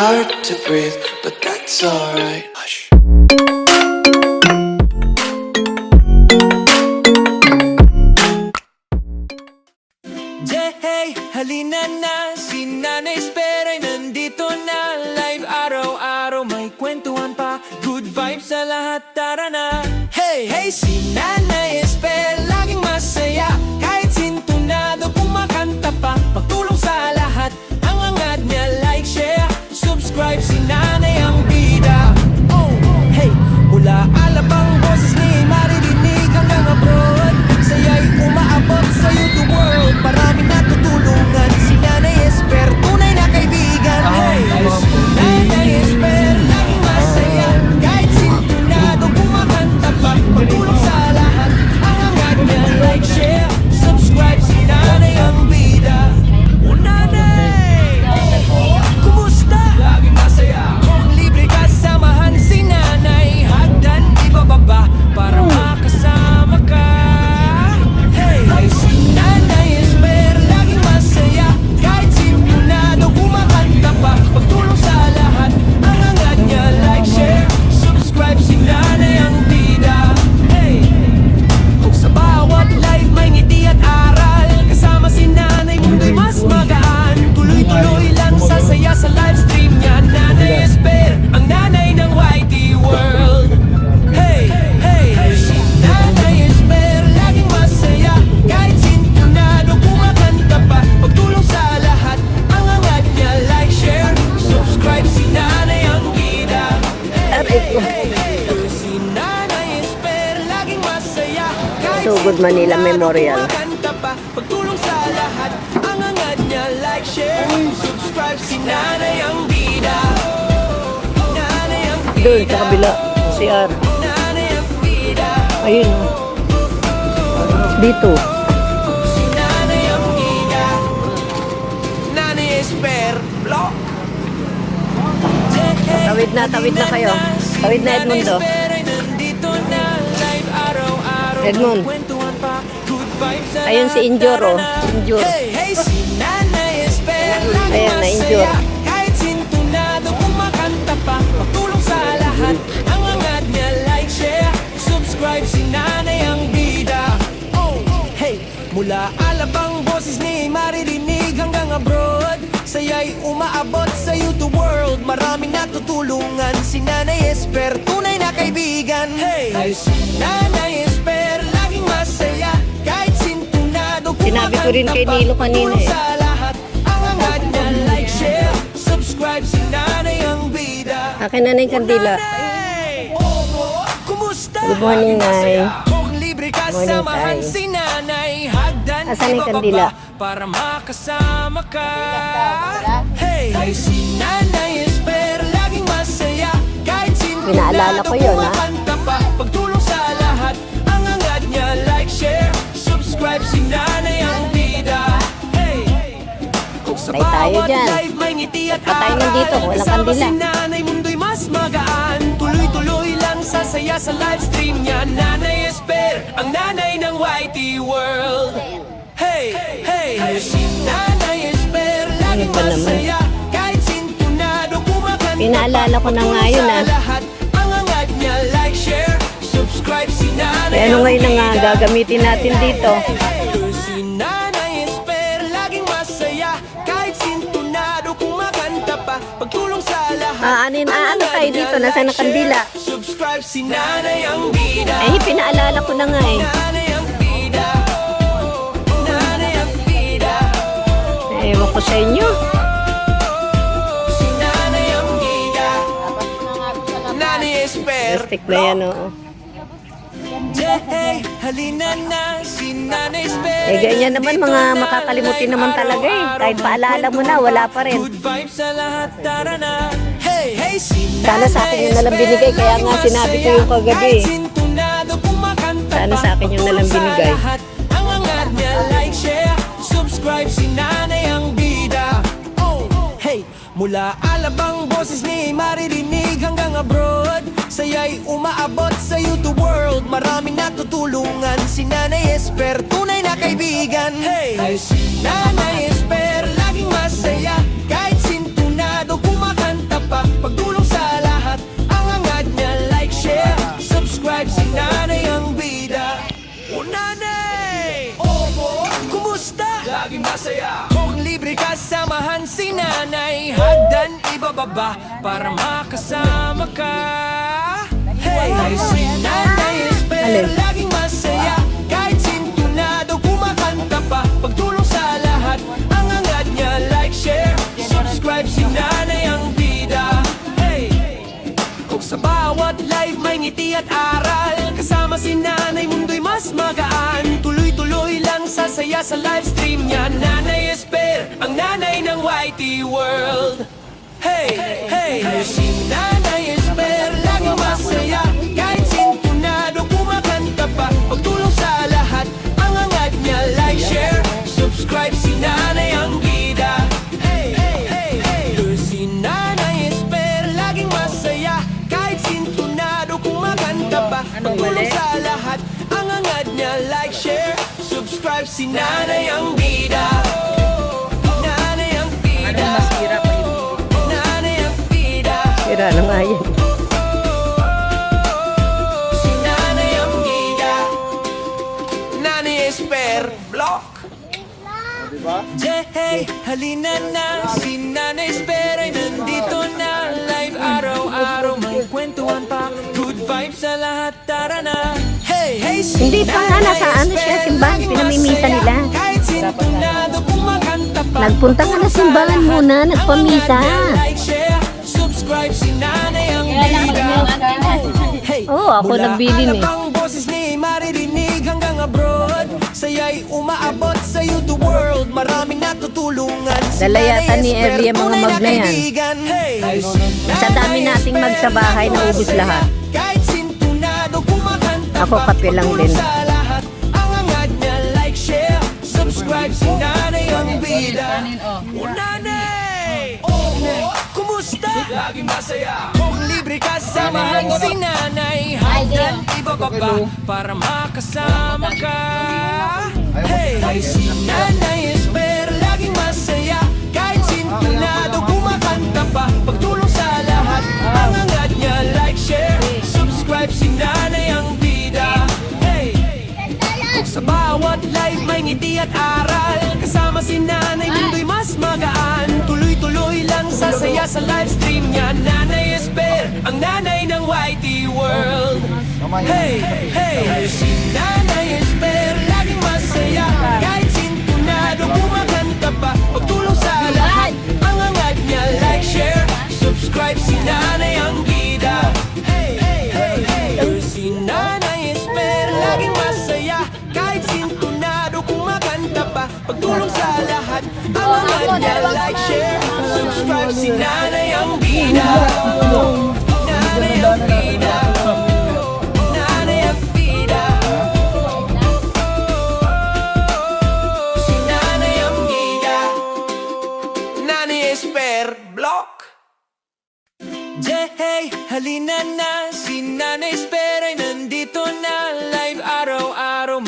hard to breathe, but that's alright. Hush. Hey, halina na, si Nanay Esper ay nandito na. Live araw-araw, may kwentuhan pa. Good vibes sa lahat, tara na. Hey, hey, si Nanay Esper, laging masaya. Kahit sintunado, kumakanta pa. Pagtulong sa lahat, ang angat niya, like, share, subscribe. Si Nanay ang bida. Oh, hey, mula Alabang boses ni maririnig hanggang abroad. Saya'y umaabot sa YouTube world. Maraming natutulungan. Si Nanay Esper, tunay na kaibigan. Hey, si Nanay Esper, laging masaya. Kahit sintunado, kumakanta pa. Pagtulong sa lahat, ang angat niya, like, share, subscribe. Si Nanay ang bida. O Nanay, kumusta? Laging masaya. Kung libre ka, samahan si Nanay. Hagdan, ibababa para makasama ka. Hey, si Nanay Esper, laging masaya. Kahit simpunado, kumakanta pa. Pagtulong sa lahat, ang angat niya, like, share, subscribe. Si Nanay ang bida. Hey, kung sa bawat live may ngiti at aral, kasama si Nanay, mundo'y mas magaan. Tuloy-tuloy lang sasaya sa live stream niya. Nanay Esper, ang nanay ng YT world. Hey, hey, si Nanay Esper, laging masaya. Kahit sintunado, kumakanta pa. Pagtulong sa lahat, ang angat niya, like, share, subscribe. Si Nanay ang bida. Hey, hey, hey, si Nanay Esper, laging masaya. Kahit Sugod Manila Memorial. kumakanta pa. Pagtulong sa lahat, ang angat niya, like, share, subscribe. Si Nanay ang bida. Nanay ang bida. Doon sa kabila, CR. Nanay ang bida. Ayun. Dito. Si Nanay ang bida. Nanay Esper, vlog. Tawid na kayo. Tawid na, Edmundo. Edmund. Ayun si Injuro. Injure. Ayan, na-injure. Kahit sintunado, kumakanta pa. Pagtulong sa lahat, ang angat niya, like, share, subscribe. Si Nanay ang bida. Oh, hey, mula Alabang boses ni maririnig hanggang abroad. Saya'y umaabot sa YouTube world. Maraming natutulungan. Si Nanay Esper, tunay na kaibigan. Hey, si Nanay Esper, laging masaya. Kahit sintunado, Sinabi ko rin kay Nilo kanina pagtulong eh. sa lahat, ang angat niya, like, share, subscribe. Si Nanay ang bida. Akin na yung kandila. Nanay, kumusta? Good morning, Nay. Kung libre ka, Morning, samahan Tay. si Nanay. Hagdan, Asan yung ibababa kandila? para makasama ka. Hey, si Nanay Esper, laging masaya. Kahit Pinaalala sintunado, ko yun, ha? kumakanta pa. Pagtulong sa lahat, ang angat niya, like, share, subscribe. Si Nanay ang bida. Hey, kung sa Patay tayo bawat dyan. live may ngiti at Patay mo aral, dito, walang kasama kandila. si Nanay, mundo'y mas magaan. Tuloy-tuloy lang sasaya sa live stream niya. Nanay Esper, ang nanay ng YT world. Hey, hey, si Nanay Esper, laging Ano ba naman? masaya. Kahit sintunado, kumakanta Pinaalala ko na nga yun, sa lahat, ang angat niya, like, share, subscribe. Si Nanay Eh, ano ang ngayon na nga bida. gagamitin natin dito? Si Nanay Esper, laging masaya. Kahit sintunado, kumakanta pa. Pagtulong sa lahat, Ano tayo dito? Nasaan ang kandila? subscribe. Si Nanay ang bida. Eh, pinaalala ko na nga eh. Nanay ang bida. Nanay ang bida. Ewan ko sa inyo. Si Nanay ang bida. Nanay Esper. Plastic na yan, oo. Hey, halina na, si Nanay Esper. Eh, ganyan naman, mga makakalimutin naman talaga eh. Kahit paalala mo na, wala pa rin. Good vibes sa lahat, tara na. Hey, hey, si Sana sa akin yung nalang binigay, kaya nga sinabi ko yung kagabi. Sana sa akin yung nalang binigay. Ang angat niya, like, share, subscribe. Si Nanay ang bida. Oh, hey, mula Alabang boses ni maririnig hanggang abroad. Saya'y umaabot sa YouTube world. Maraming natutulungan. Si Nanay Esper, tunay na kaibigan. Hey, si Nanay Esper, laging masaya. Kahit sintunado, kumakanta masaya. Kung libre kasamahan si nanay, hagdan ibababa para makasama ka. Hey, si Nanay Esper, Alin? laging masaya. Kahit sintunado, kumakanta pa. Pagtulong sa lahat, ang angad niya, like, share, subscribe. Si Nanay ang bida. Hey, kung sa bawat live may ngiti at aral, kasama si Nanay, mundo'y mas magaan. Tuloy-tuloy lang sasaya sa live stream niya. Nanay Esper, ang nanay ng YT World. Hey, hey, si Nanay Esper, laging masaya. Kahit sintunado, kumakanta pa. Pagtulong sa lahat, ang angad niya, like, share, subscribe. Si Nanay ang bida. Hey, hey, hey, hey, si Nanay Esper, laging masaya. Kahit sintunado, kumakanta pa. Pagtulong sa lahat, ang angad niya, like, share, subscribe. Si Nanay ang bida. Nanay ang bida. Nanay ang bida. Sira na nga yan. Si Nanay ang bida. Nanay Esper Block. Hey, halina na. Si Nanay Esper ay nandito na. Live araw-araw, may kwentuhan pa. Good vibes sa lahat, tara na. Hey, hey, si Hindi pa nga, Nanay nasa ano siya, Esper, simbahan, laging pinamimisa masaya. nila. Kahit sintunado, kumakanta pa. Nagpunta ka na simbahan muna, nagpamisa. Like, share, subscribe. Si Nanay ang bida. Hey, Oo, ako mula nagbilin eh. Alabang boses ni maririnig hanggang abroad. Saya'y umaabot sa YouTube world. Maraming natutulungan. Si Dala yata Nanay ni Esper, Evie ang mga tunay mag na yan. kaibigan. Hey, Sa dami Nanay nating Esper, magsabahay, laging naubos masaya. lahat. Kahit sintunado, kumakanta Ako pa. kape lang Pagtulong din. sa lahat, ang angad niya, like, share, subscribe. Si Nanay ang bida. O Nanay! Kumusta? Laging masaya. Kung libre kasamahan si Nanay, hagdan ibababa para makasama ka. Hey, si Nanay Esper, laging masaya. Kahit sintunado, kumakanta pa. Pagtulong sa lahat, ang angad niya, like, share, subscribe. Si Nanay ang bida. Hey, kung sa bawat live may ngiti at aral, kasama si Nanay, mundo'y mas magaan. Tuloy-tuloy lang sasaya sa live stream niya. Nanay Esper, ang nanay ng YT World. Hey, hey, si Nanay Esper, laging masaya. Kahit sintunado, kumakanta pa. Pagtulong sa lahat, ang angad niya, like, share, subscribe. Si Nanay ang bida. Hey, hey, hey, hey, si Nanay Esper, laging masaya. Kahit sintunado, kumakanta pa. Pagtulong sa lahat, ang angad niya, like, share, subscribe. Si Nanay ang bida. Nanay ang bida. Nanay ang bida. Si Nanay ang bida. Nanay Esper Block. Hey, halina na. Si Nanay Esper ay nandito na. Live araw-araw.